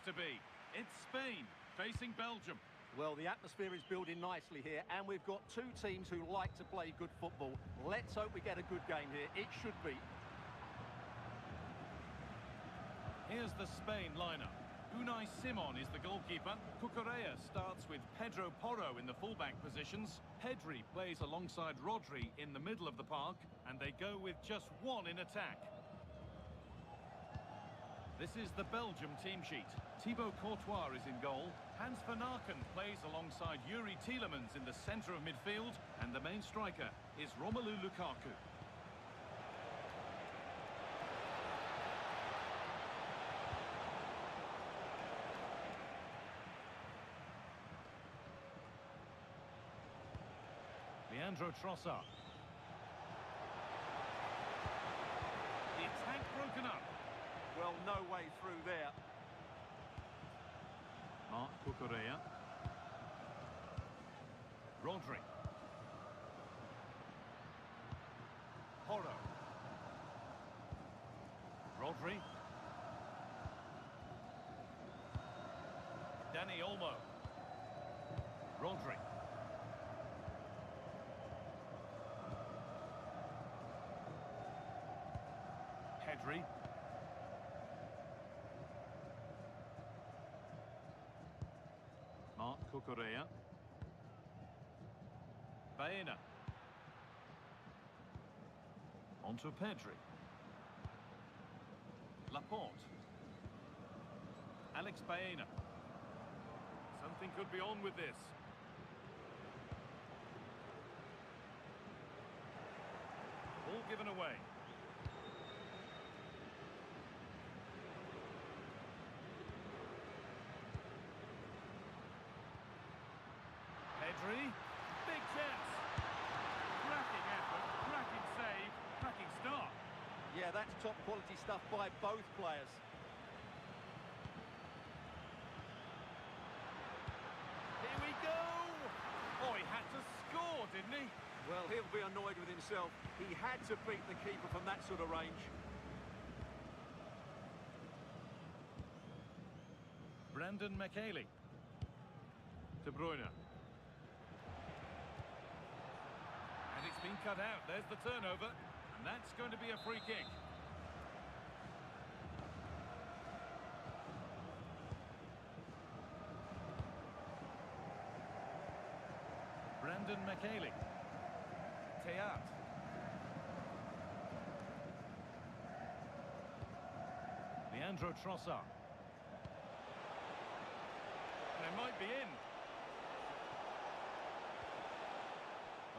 to be. It's Spain facing Belgium. Well, the atmosphere is building nicely here, and we've got two teams who like to play good football. Let's hope we get a good game here. It should be. Here's the Spain lineup. Unai Simon is the goalkeeper. Cucurella starts with Pedro Porro in the fullback positions. Pedri plays alongside Rodri in the middle of the park, and they go with just one in attack. This is the Belgium team sheet. Thibaut Courtois is in goal. Hans van Aken plays alongside Yuri Tielemans in the centre of midfield, and the main striker is Romelu Lukaku. Leandro Trossard. The attack broken up. Well, no way through there. Marc Cucurella. Rodri. Porro. Rodri. Dani Olmo. Rodri. Pedri. Marc Cucurella. Baena. Onto Pedri. Laporte. Alex Baena. Something could be on with this. Ball given away. Pedri, big chance. Cracking effort, cracking save, cracking start. Yeah, that's top quality stuff by both players. Here we go! Oh, he had to score, didn't he? Well, he'll be annoyed with himself. He had to beat the keeper from that sort of range. Brandon McKaylee. De Bruyne. And it's been cut out. There's the turnover. And that's going to be a free kick. Brandon McKaylee. Teat. Leandro Trossard. And they might be in.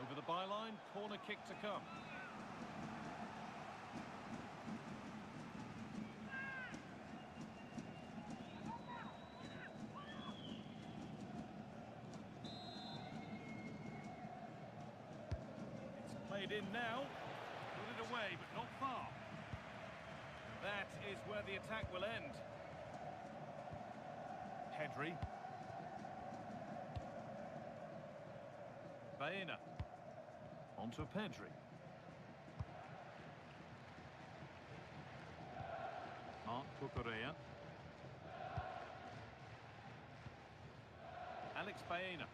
Over the byline, corner kick to come. It's played in now. Put it away, but not far. That is where the attack will end. Pedri. Baena. Onto Pedri. Marc Cucurella. Alex Baena.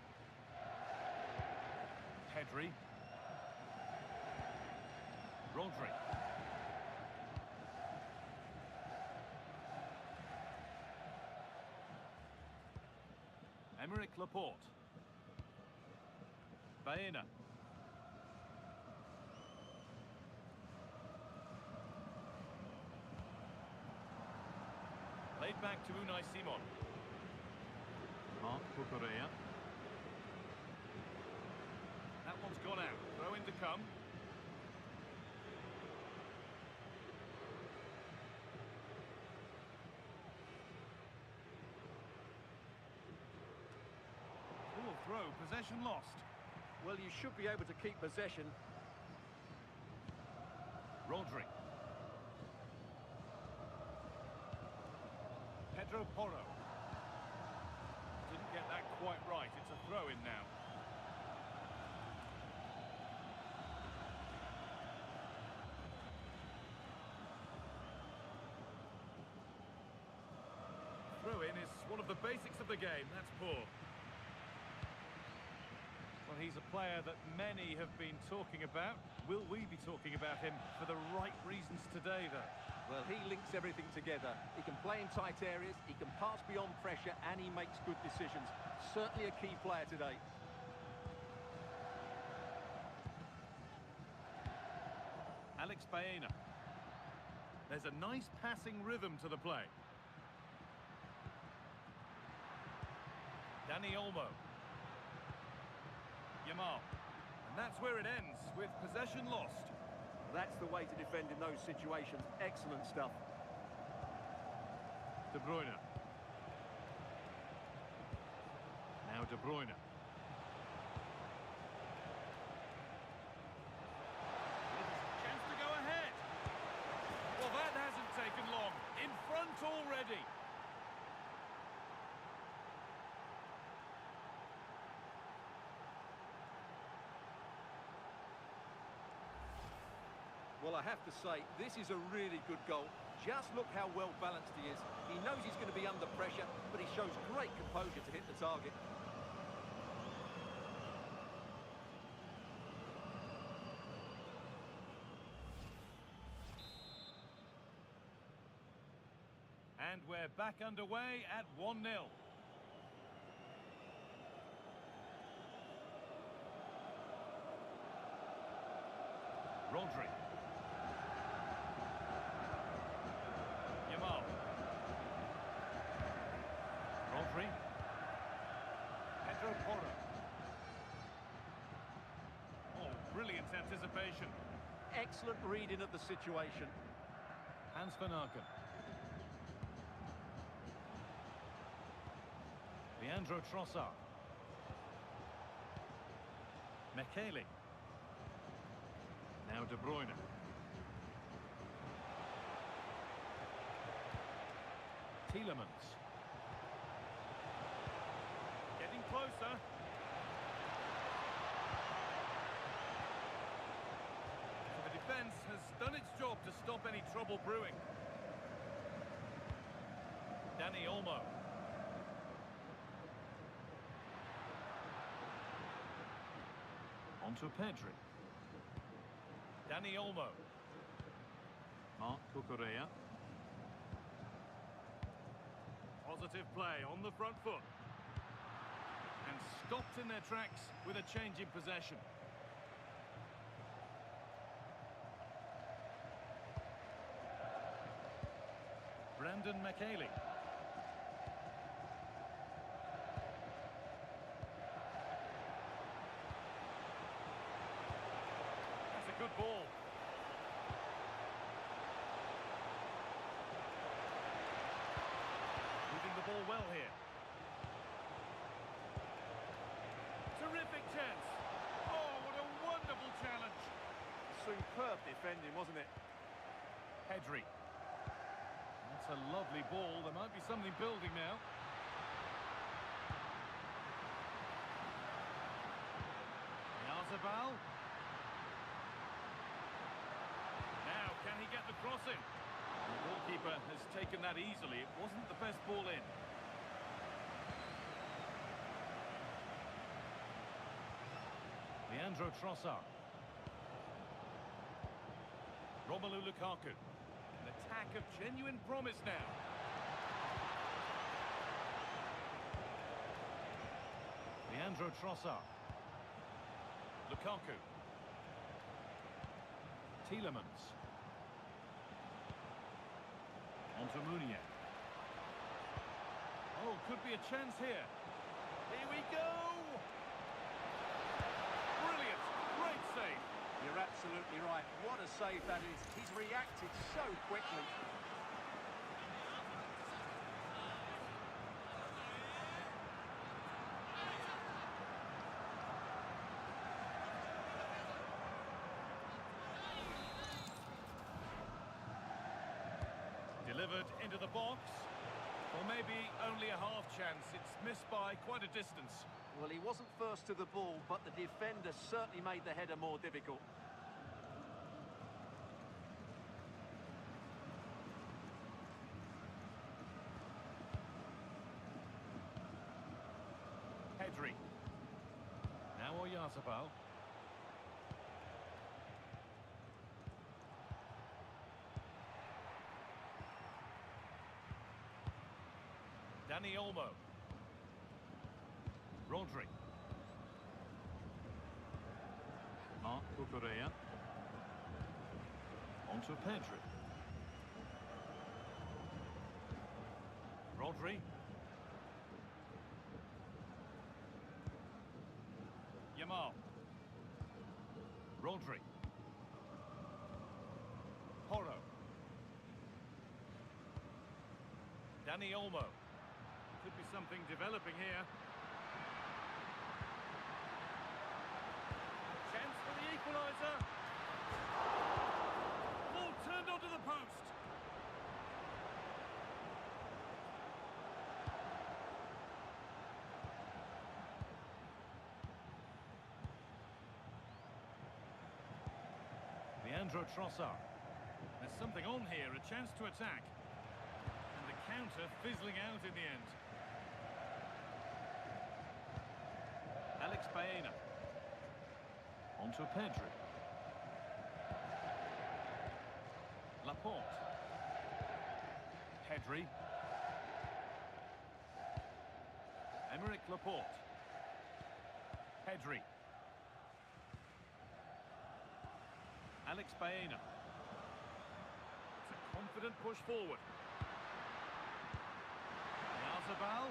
Pedri. Rodri. Aymeric Laporte. Baena. Played back to Unai Simon. Marc Cucurella. That one's gone out. Throw in to come. Poor throw, possession lost. Well, you should be able to keep possession. Rodri. Pedro Porro. Didn't get that quite right. It's a throw-in now. Throw-in is one of the basics of the game. That's poor. Well, he's a player that many have been talking about. Will we be talking about him for the right reasons today, though? Well, he links everything together. He can play in tight areas, he can pass beyond pressure, and he makes good decisions. Certainly a key player today. Alex Baena. There's a nice passing rhythm to the play. Dani Olmo. Yamal. And that's where it ends, with possession lost. That's the way to defend in those situations. Excellent stuff. De Bruyne. Now De Bruyne. Chance to go ahead. Well, that hasn't taken long. In front already. Well, I have to say, this is a really good goal. Just look how well balanced he is. He knows he's going to be under pressure, but he shows great composure to hit the target. And we're back underway at 1-0. Rodri. Yamal. Rodri. Pedro Porro. Oh, brilliant anticipation. Excellent reading of the situation. Hans van Aken. Leandro Trossard. Mekele. Now De Bruyne. Tielemans. Getting closer. So the defence has done its job to stop any trouble brewing. Dani Olmo. On to Pedri. Dani Olmo. Marc Cucurella. Positive play on the front foot. And stopped in their tracks with a change in possession. Brandon Mekele. Good ball. Moving the ball well here. Terrific chance. Oh, what a wonderful challenge. Superb defending, wasn't it? Pedri. That's a lovely ball. There might be something building now. Yazabal. Can he get the crossing? The goalkeeper has taken that easily. It wasn't the best ball in. Leandro Trossard. Romelu Lukaku. An attack of genuine promise now. Leandro Trossard. Lukaku. Tielemans. On to Munier. Oh, could be a chance here. Here we go! Brilliant! Great save! You're absolutely right. What a save that is. He's reacted so quickly. Delivered into the box. Or maybe only a half chance. It's missed by quite a distance. Well, he wasn't first to the ball, but the defender certainly made the header more difficult. Pedri. Now Oyarzabal. Dani Olmo. Rodri. Marc Cucurella. On to Pedri. Rodri. Yamal. Rodri. Porro. Dani Olmo. Could be something developing here. Chance for the equaliser. Ball turned onto the post. Leandro Trossard. There's something on here, a chance to attack. And the counter fizzling out in the end. Alex Baena. On to Pedri. Laporte. Pedri. Emerick Laporte. Pedri. Alex Baena. It's a confident push forward. Oyarzabal.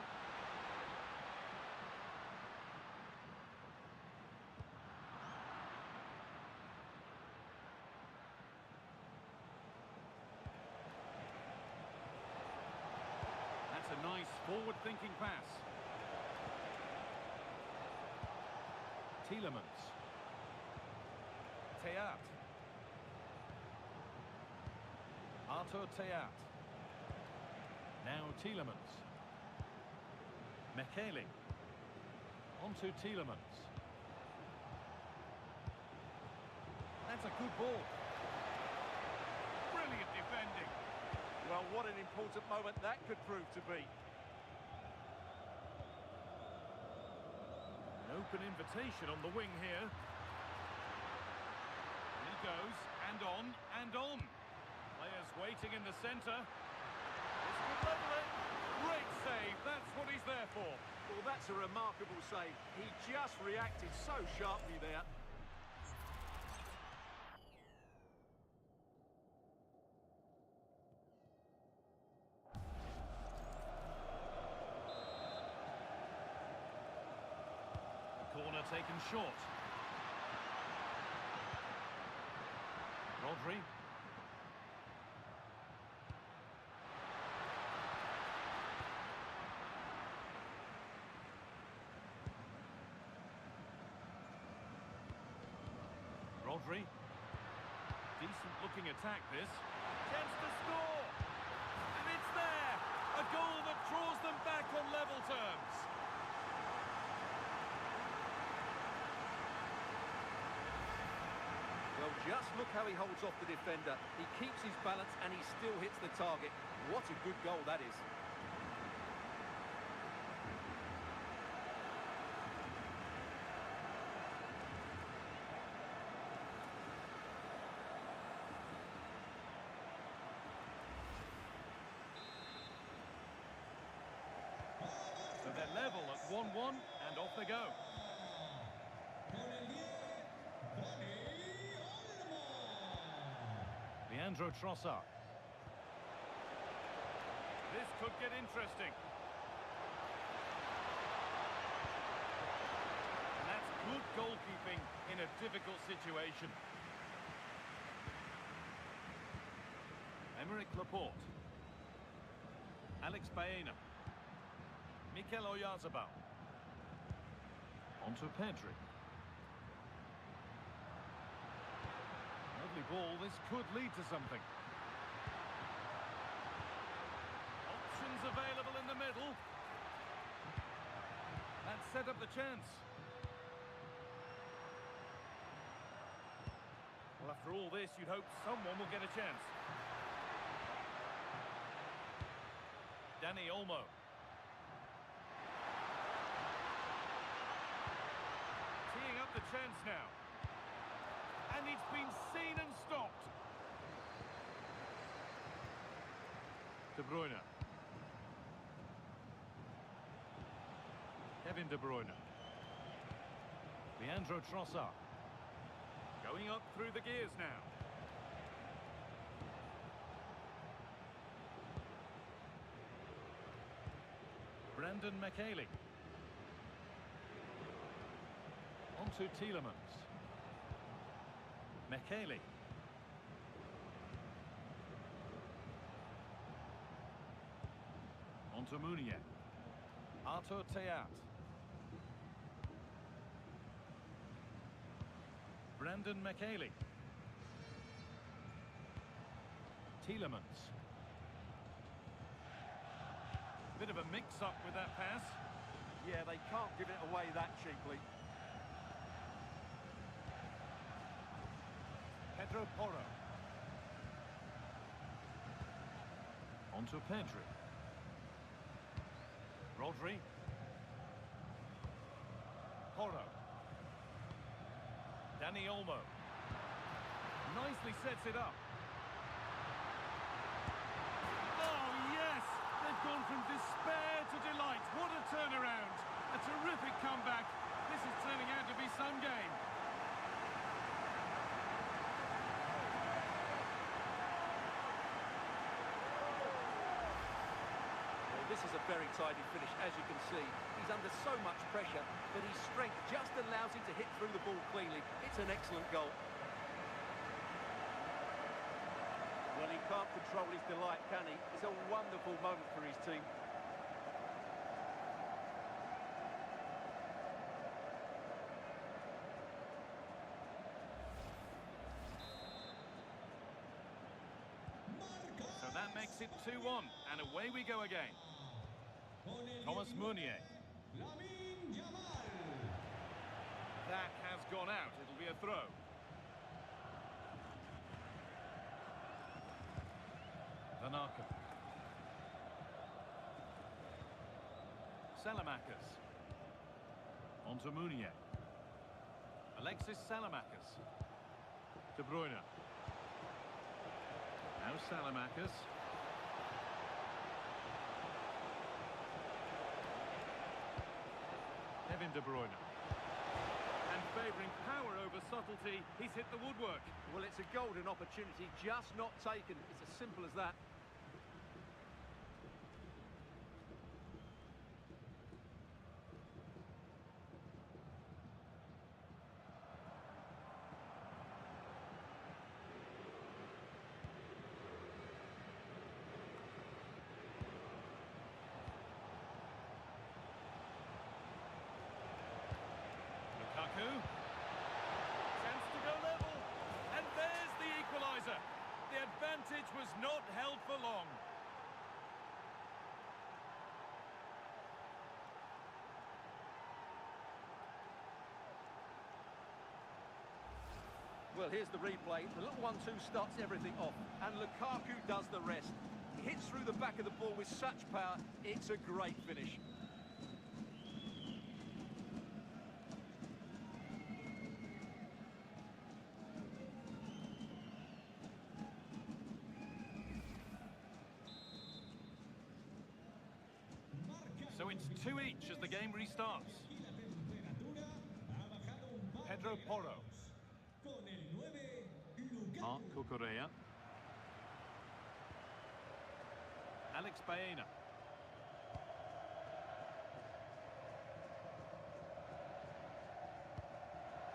That's a nice forward-thinking pass. Tielemans. Teat. Artur Teat. Now Tielemans. Mekele. On to Tielemans. That's a good ball. Brilliant defending. Well, what an important moment that could prove to be. An open invitation on the wing here. And he goes, and on, and on. Players waiting in the centre. This could level it. Great save, that's what he's there for. Well, that's a remarkable save. He just reacted so sharply there. Corner taken short. Rodri. Rodri. Decent looking attack this. Chance to score. And it's there. A goal that draws them back on level terms. Well, just look how he holds off the defender. He keeps his balance and he still hits the target. What a good goal that is. So they're level at 1-1 and off they go. Leandro Trossard. This could get interesting. And that's good goalkeeping in a difficult situation. Emerick Laporte. Alex Baena. Mikel Oyarzabal. On to Pedri. Lovely ball, this could lead to something. Options available in the middle. And set up the chance. Well, after all this, you'd hope someone will get a chance. Dani Olmo. chance now. And it's been seen and stopped. De Bruyne. Kevin De Bruyne. Leandro Trossard. Going up through the gears now. Brendan McKaylee. On to Tielemans. McKaylee. On to Mounier. Artur Theat. Brendan McKaylee. Tielemans. Bit of a mix-up with that pass. Yeah, they can't give it away that cheaply. Pedro Porro. On to Pedri. Rodri. Porro. Dani Olmo. Nicely sets it up. Oh, yes! They've gone from despair to delight. What a turnaround. A terrific comeback. This is turning out to be some game. Well, this is a very tidy finish, as you can see. He's under so much pressure, but his strength just allows him to hit through the ball cleanly. It's an excellent goal. Well, he can't control his delight, can he? It's a wonderful moment for his team. So that makes it 2-1, and away we go again. Thomas Meunier. That has gone out. It'll be a throw. Van Aken. Salamakers. On to Meunier. Alexis Salamakers. De Bruyne. Now Salamakers. Kevin De Bruyne. And favouring power over subtlety, he's hit the woodwork. Well, it's a golden opportunity, just not taken. It's as simple as that. Lukaku. Chance to go level. And there's the equaliser. The advantage was not held for long. Well, here's the replay. The little 1-2 starts everything off, and Lukaku does the rest. He hits through the back of the ball with such power. It's a great finish. So it's 2 each as the game restarts. Pedro Porro. Marc Cucurella. Alex Baena.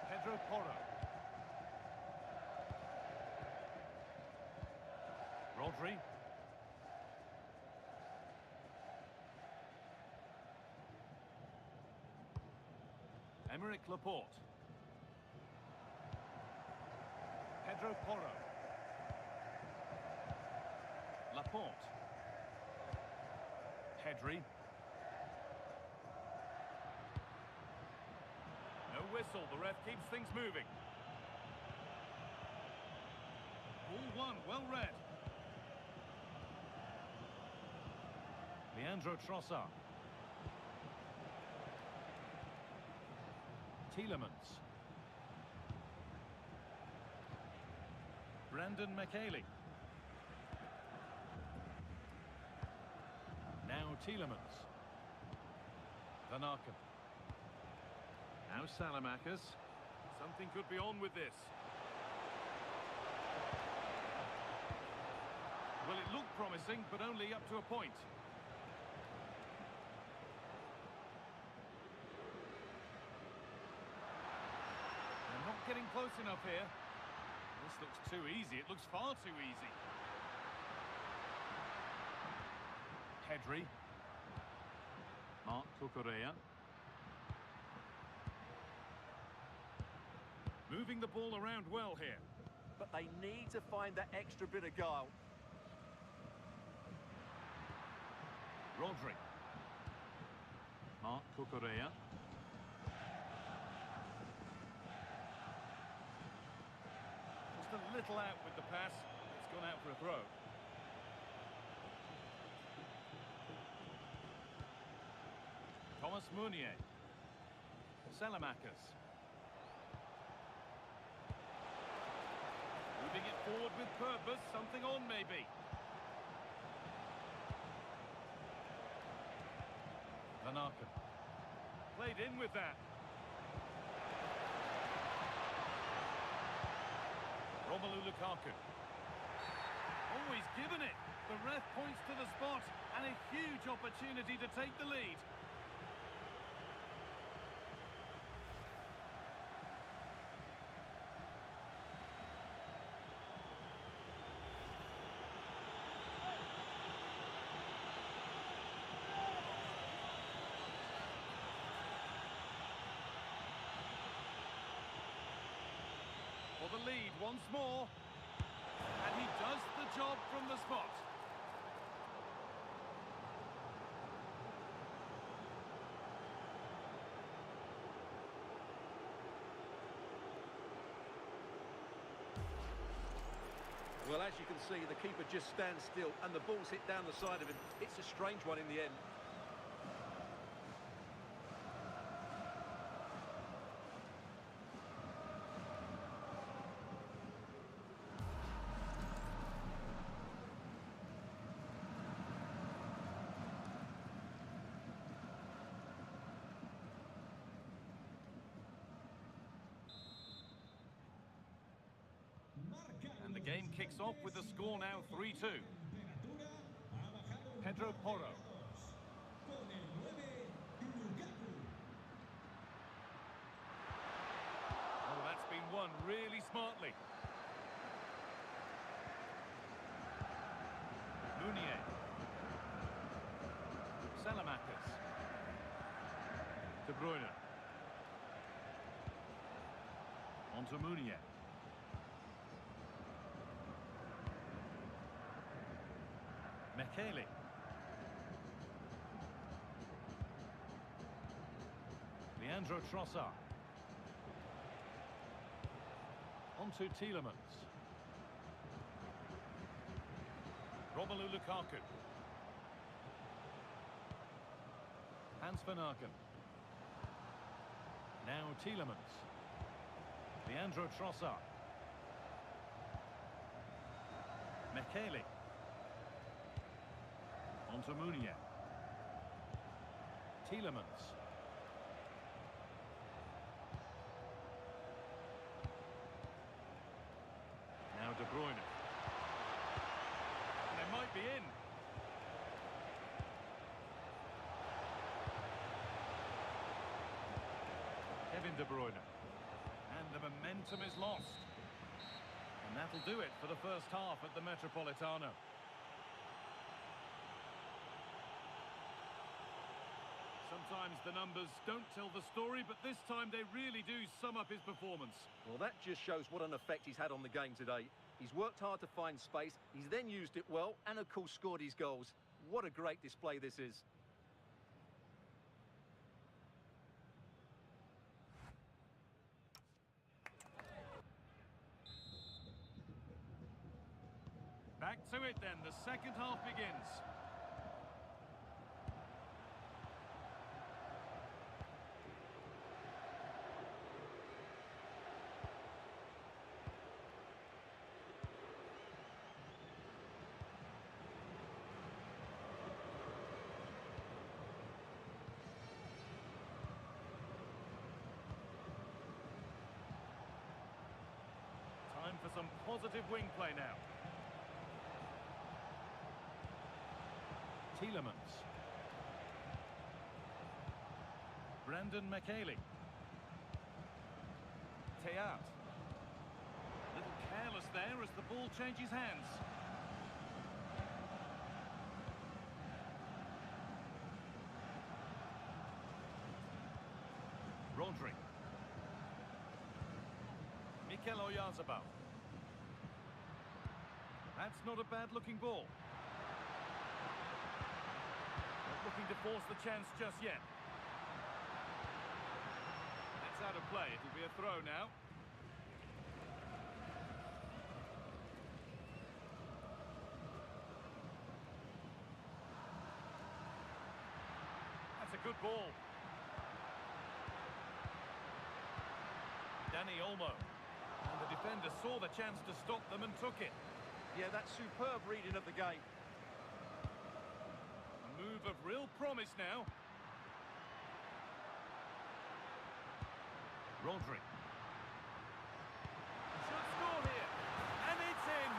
Pedro Porro. Rodri. Emerick Laporte. Pedro Porro. Laporte. Pedri. No whistle, the ref keeps things moving. Ball one, well read. Leandro Trossard. Tielemans. Brandon McKaylee. Now Tielemans. Van Aken. Now Salamakers. Something could be on with this. Well, it looked promising, but only up to a point. They're not getting close enough here. This looks too easy. It looks far too easy. Pedri. Marc Cucurella. Moving the ball around well here. But they need to find that extra bit of guile. Rodri. Marc Cucurella. Just a little out with the pass. It's gone out for a throw. Thomas Meunier. Salamakers. Moving it forward with purpose. Something on, maybe. Van Aken. Played in with that. Romelu Lukaku. Always given it. The ref points to the spot and a huge opportunity to take the lead. For the lead once more, and he does the job from the spot. Well, as you can see, the keeper just stands still and the ball's hit down the side of him. It's a strange one in the end. And the game kicks off with the score now 3-2. Pedro Porro. Oh, that's been won really smartly. Meunier. Salamakers. De Bruyne. On to Meunier. McKaylee. Leandro Trossard. On to Tielemans. Romelu Lukaku. Hans Van Aken. Now Tielemans. Leandro Trossard. McKaylee. On to Meunier. Tielemans. Now De Bruyne. They might be in. Kevin De Bruyne. And the momentum is lost. And that'll do it for the first half at the Metropolitano. Sometimes the numbers don't tell the story, but this time they really do sum up his performance. Well, that just shows what an effect he's had on the game today. He's worked hard to find space, he's then used it well, and of course scored his goals. What a great display this is. Back to it then, the second half begins. positive wing play now. Tielemans. Brandon McKaylee. Teat. Little careless there as the ball changes hands. Rodri. Mikel Oyarzabal. That's not a bad-looking ball. Not looking to force the chance just yet. That's out of play. It'll be a throw now. That's a good ball. Dani Olmo. And the defender saw the chance to stop them and took it. Yeah, that's superb reading of the game. A move of real promise now. Rodri. Should score here. And it's in.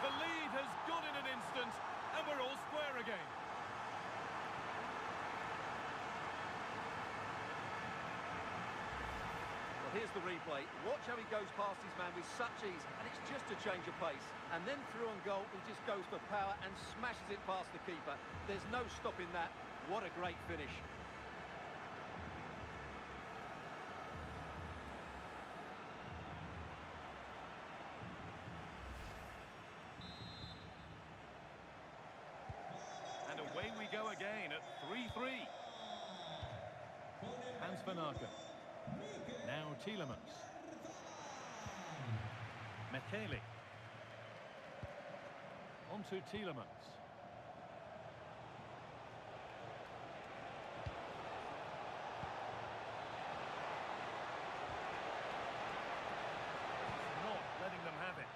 The lead has gone in an instant. And we're all square again. Well, here's the replay. Watch how he goes past his man with such ease. And it's just a change of pace. And then through on goal, he just goes for power and smashes it past the keeper. There's no stopping that. What a great finish. And away we go again at 3-3. Hans van Aken. Now Tielemans. McKaylee. On to Tielemans. Not letting them have it.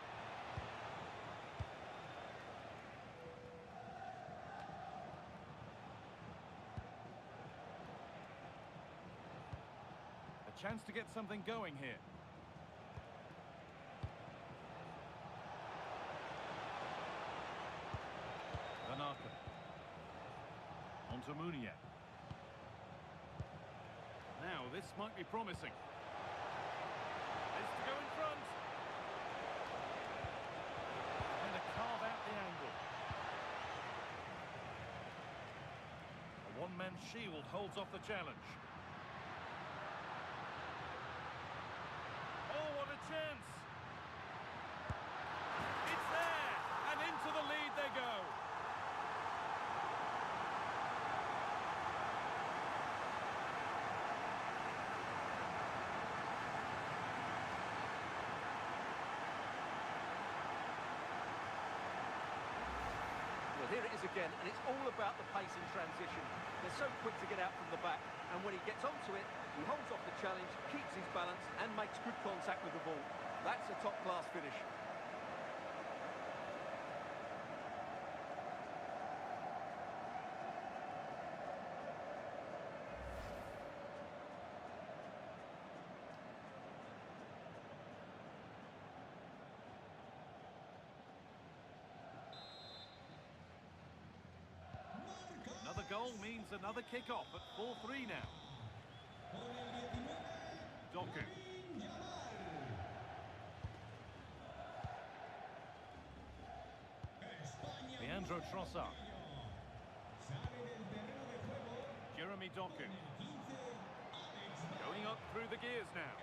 A chance to get something going here. Van Aken. On to Munier. Now, this might be promising. Is to go in front. And to carve out the angle. A one-man shield holds off the challenge. Oh, what a chance! It's there! And into the lead they go. Well, here it is again, and it's all about the pace in transition. They're so quick to get out from the back, and when he gets onto it, he holds off the challenge, keeps his balance, and makes good contact with the ball. That's a top-class finish. Another goal means another kick-off at 4-3 now. Doku. Leandro Trossard. Jeremy Doku. Going up through the gears now.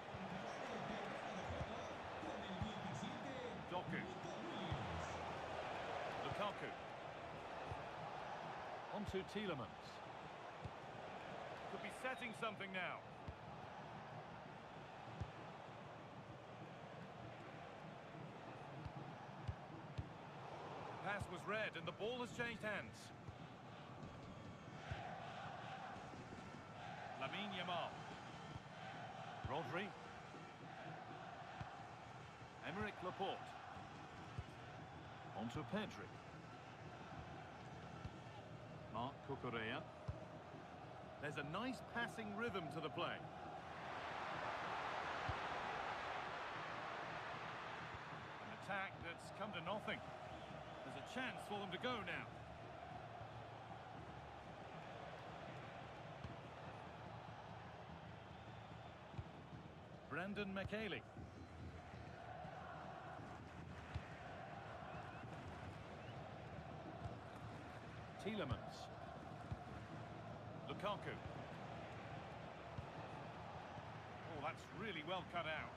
Doku. Lukaku. On to Tielemans. Could be setting something now. The pass was read and the ball has changed hands. Lamine Yamal. Rodri. Emerick Laporte. On to Pedri. Marc Cucurella. There's a nice passing rhythm to the play. And the attack that's come to nothing. There's a chance for them to go now. Brandon McKaylee. Tielemans. Lukaku. Oh, that's really well cut out.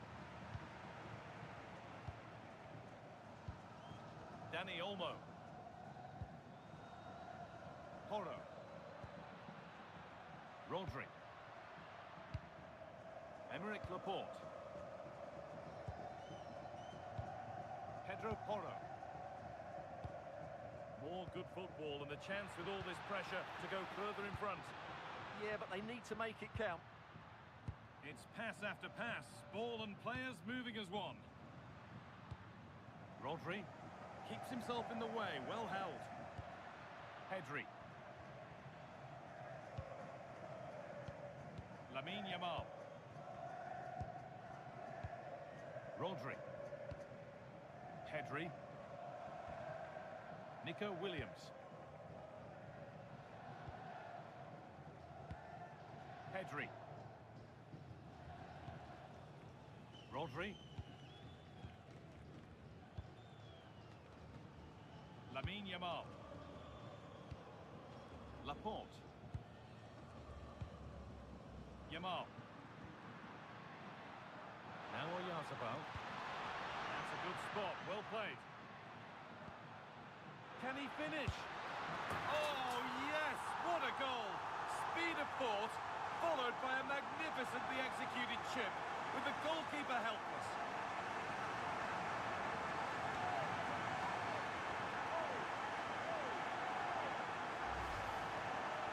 Dani Olmo. Porro. Rodri. Emerick Laporte. Pedro Porro. More good football and the chance with all this pressure to go further in front. Yeah, but they need to make it count. It's pass after pass, ball and players moving as one. Rodri keeps himself in the way, well held. Pedri. Lamine Yamal. Rodri. Pedri. Nico Williams. Pedri. Rodri. Lamine Yamal. Laporte. Yamal. Now Oyarzabal. That's a good spot, well played. Can he finish? Oh, yes! What a goal! Speed of thought, followed by a magnificently executed chip, with the goalkeeper helpless.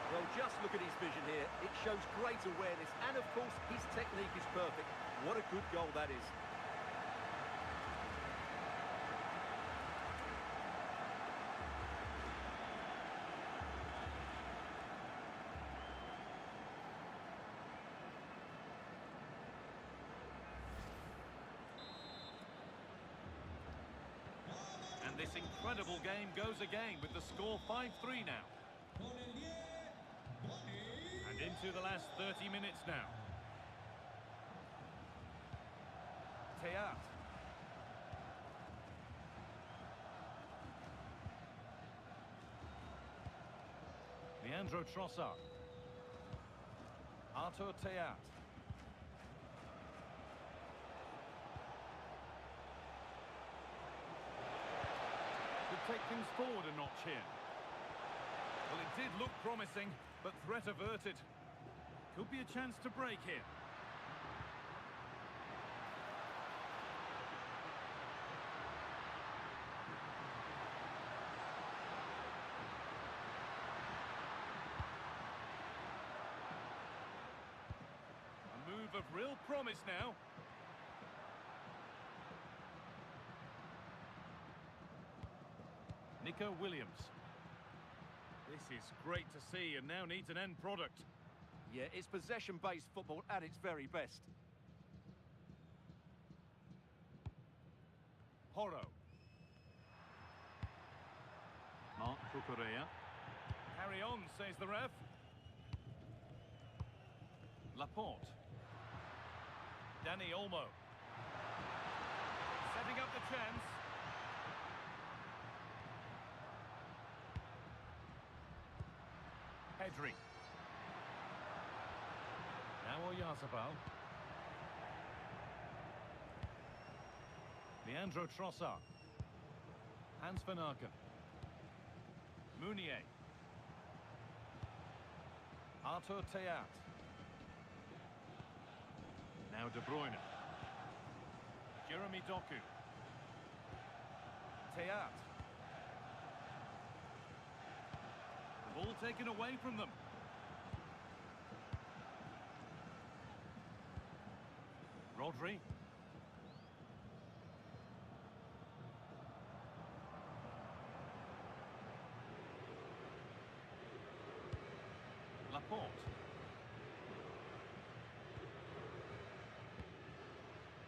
Well, just look at his vision here. It shows great awareness, and of course, his technique is perfect. What a good goal that is. And this incredible game goes again with the score 5-3 now. And into the last 30 minutes now. Teat. Leandro Trossard. Artur Teat. Could take things forward a notch here. Well, it did look promising, but threat averted. Could be a chance to break here. A move of real promise now. Nico Williams. This is great to see and now needs an end product. Yeah, it's possession-based football at its very best. Porro. Mark Cucurella. Carry on, says the ref. Laporte. Dani Olmo. Setting up the chance. Pedri. Now Oyarzabal. Leandro Trossard. Hans van Aken. Meunier. Artur Teat. Now De Bruyne. Jeremy Doku. Teat. The ball taken away from them. Rodri. Laporte.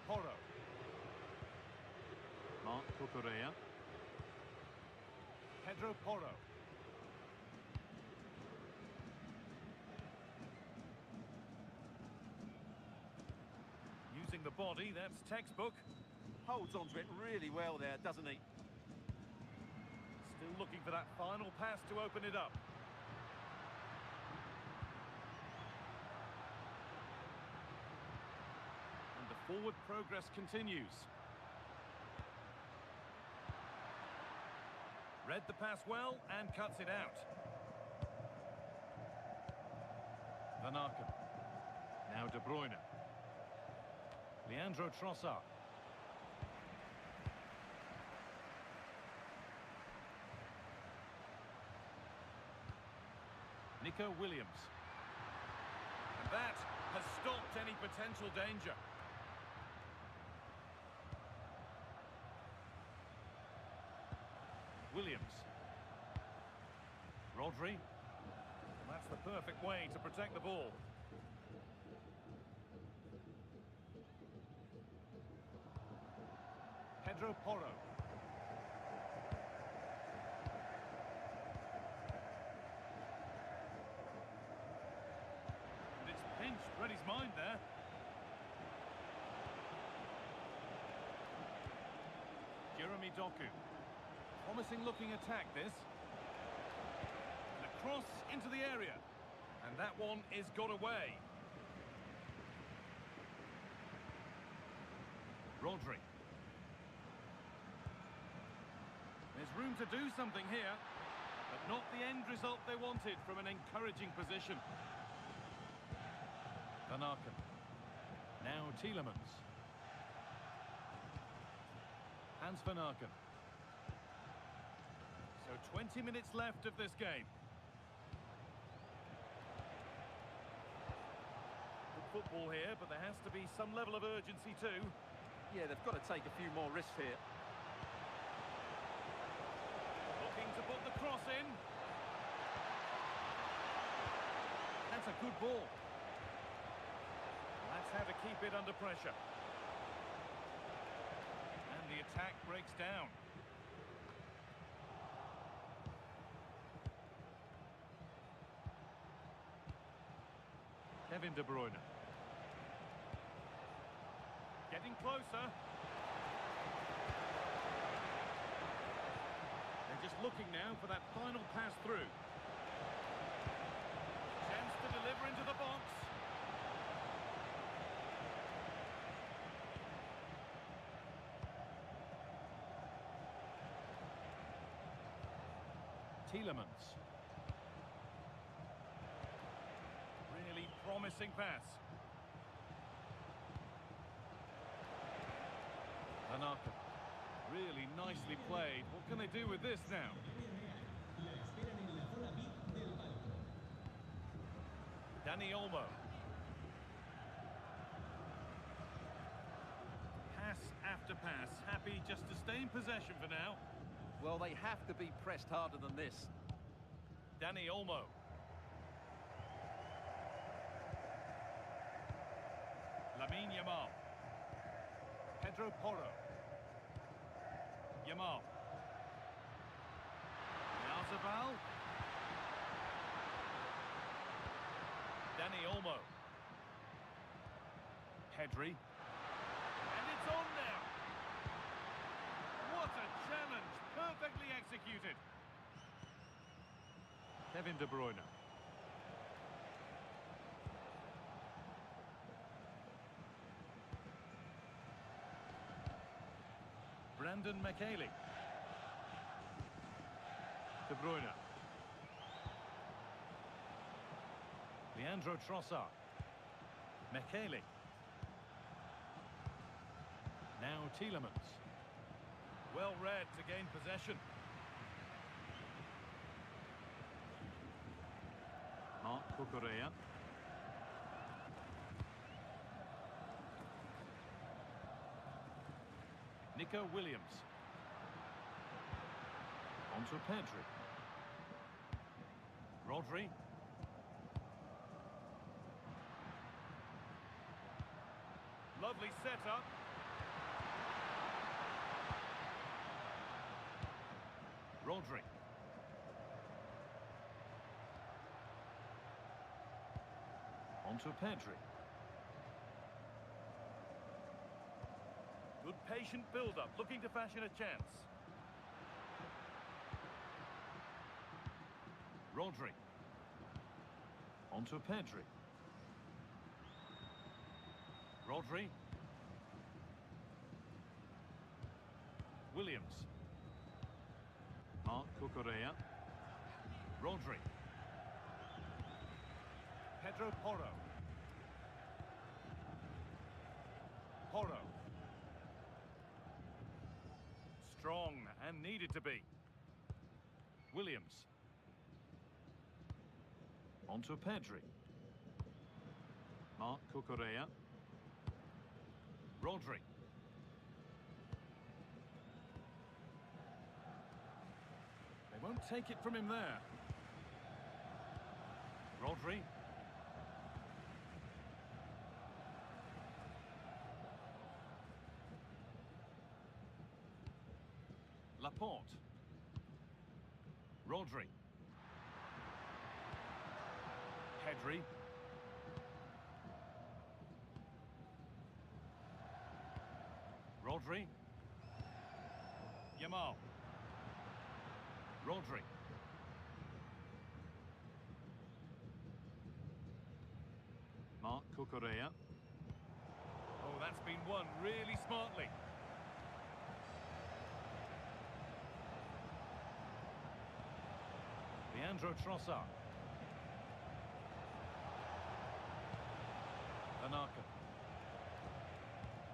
Porro. Mark Cucurella. Pedro Porro. Using the body, that's textbook. Holds onto it really well there, doesn't he? Still looking for that final pass to open it up. And the forward progress continues. Read the pass well and cuts it out. Van Aken. Now De Bruyne. Leandro Trossard. Nico Williams. And that has stopped any potential danger. Williams. Rodri. That's the perfect way to protect the ball. Pedro Porro. And it's pinched, read his mind there. Jeremy Doku. Promising looking attack this. And a cross into the area. And that one is got away. Rodri. There's room to do something here, but not the end result they wanted from an encouraging position. Van Aken. Now Tielemans. Hans Van Aken. So 20 minutes left of this game. Good football here, but there has to be some level of urgency too. Yeah, they've got to take a few more risks here. Looking to put the cross in. That's a good ball. That's how to keep it under pressure. And the attack breaks down. Kevin De Bruyne. Getting closer. They're just looking now for that final pass through. Chance to deliver into the box. Tielemans. Really promising pass. Van Aken. Really nicely played. What can they do with this now? Dani Olmo. Pass after pass. Happy just to stay in possession for now. Well, they have to be pressed harder than this. Dani Olmo. Lamine Yamal. Pedro Porro. Yamal. Zabal. Dani Olmo. Pedri. And it's on now. What a challenge. Perfectly executed. Kevin De Bruyne. Brandon McKaylee. De Bruyne. Leandro Trossard. McKaylee. Now Tielemans. Well read to gain possession. Cucurella. Nico Williams. On to Pedri. Rodri. Lovely setup. Rodri. Onto Pedri. Good patient build-up, looking to fashion a chance. Rodri. Onto Pedri. Rodri. Williams. Marc Cucurella. Rodri. Pedro Porro. Porro. Strong and needed to be. Williams. Onto Pedri. Marc Cucurella. Rodri. They won't take it from him there. Rodri. Laporte. Rodri. Pedri. Rodri. Yamal. Rodri. Marc Cucurella. Oh, that's been won really smartly. Leandro Trossard. Tanaka.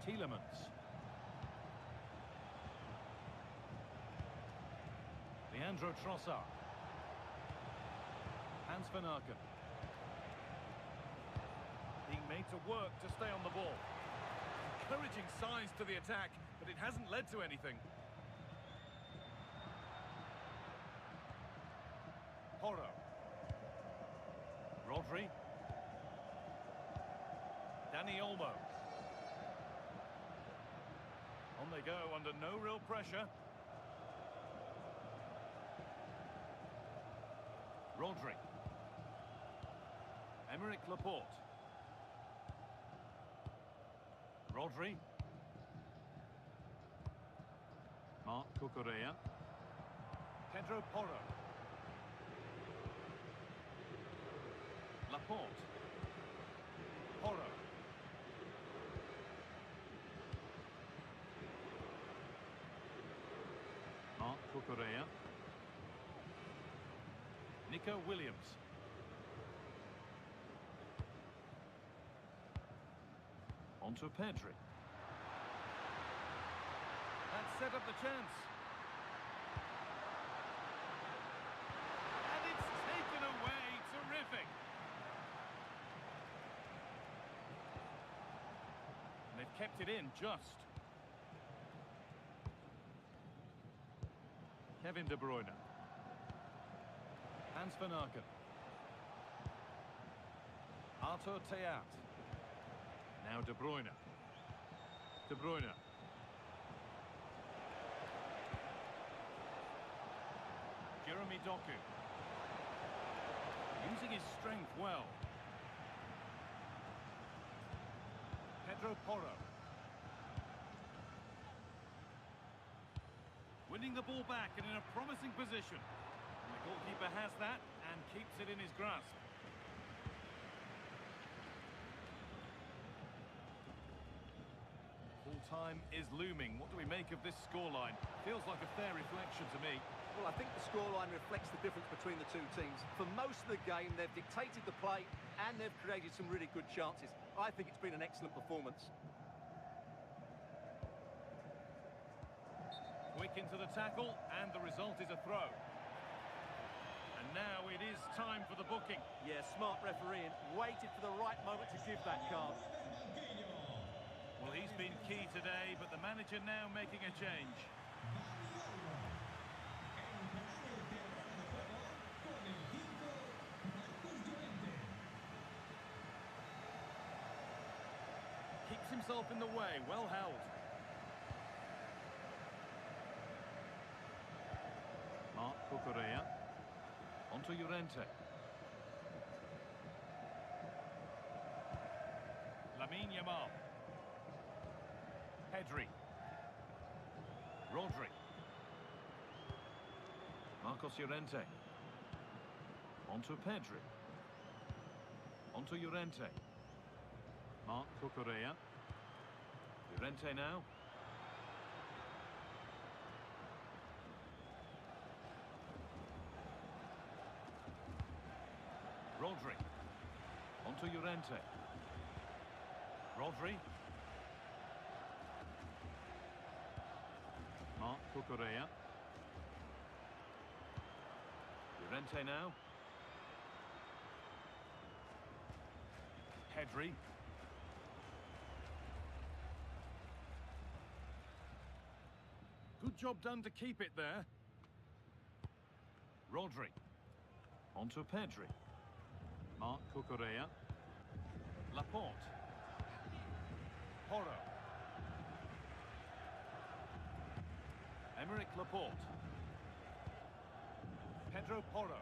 Tielemans. Leandro Trossard. Hans van Aken. Being made to work to stay on the ball. Encouraging signs to the attack, but it hasn't led to anything. Porro. Rodri. Dani Olmo. On they go under no real pressure. Rodri. Aymeric Laporte. Rodri. Marc Cucurella. Pedro Porro. Laporte. Porro. Marc Cucurella. Nico Williams. Onto Pedri. That set up the chance. And it's taken away. Terrific. And they've kept it in just. Kevin De Bruyne. Hans van Aken. Arthur Theat. Now De Bruyne. De Bruyne. Jeremy Doku. Using his strength well. Pedro Porro. Winning the ball back and in a promising position. And the goalkeeper has that and keeps it in his grasp. Full time is looming. What do we make of this scoreline? Feels like a fair reflection to me. Well, I think the scoreline reflects the difference between the two teams. For most of the game, they've dictated the play and they've created some really good chances. I think it's been an excellent performance. Quick into the tackle, and the result is a throw. And now it is time for the booking. Yeah, smart refereeing. Waited for the right moment to give that card. Well, he's been key today, but the manager now making a change. Keeps himself in the way, well held. Marc Onto Llorente. Lamine Yamal. Pedri. Rodri. Marcos Llorente. Onto Pedri. Onto Llorente. Marc Cucurella. Llorente now. Rodri. Onto Llorente. Rodri. Marc Cucurella. Llorente now. Pedri. Good job done to keep it there. Rodri. Onto Pedri. Marc Cucurella. Laporte. Porro. Emerick Laporte. Pedro Porro.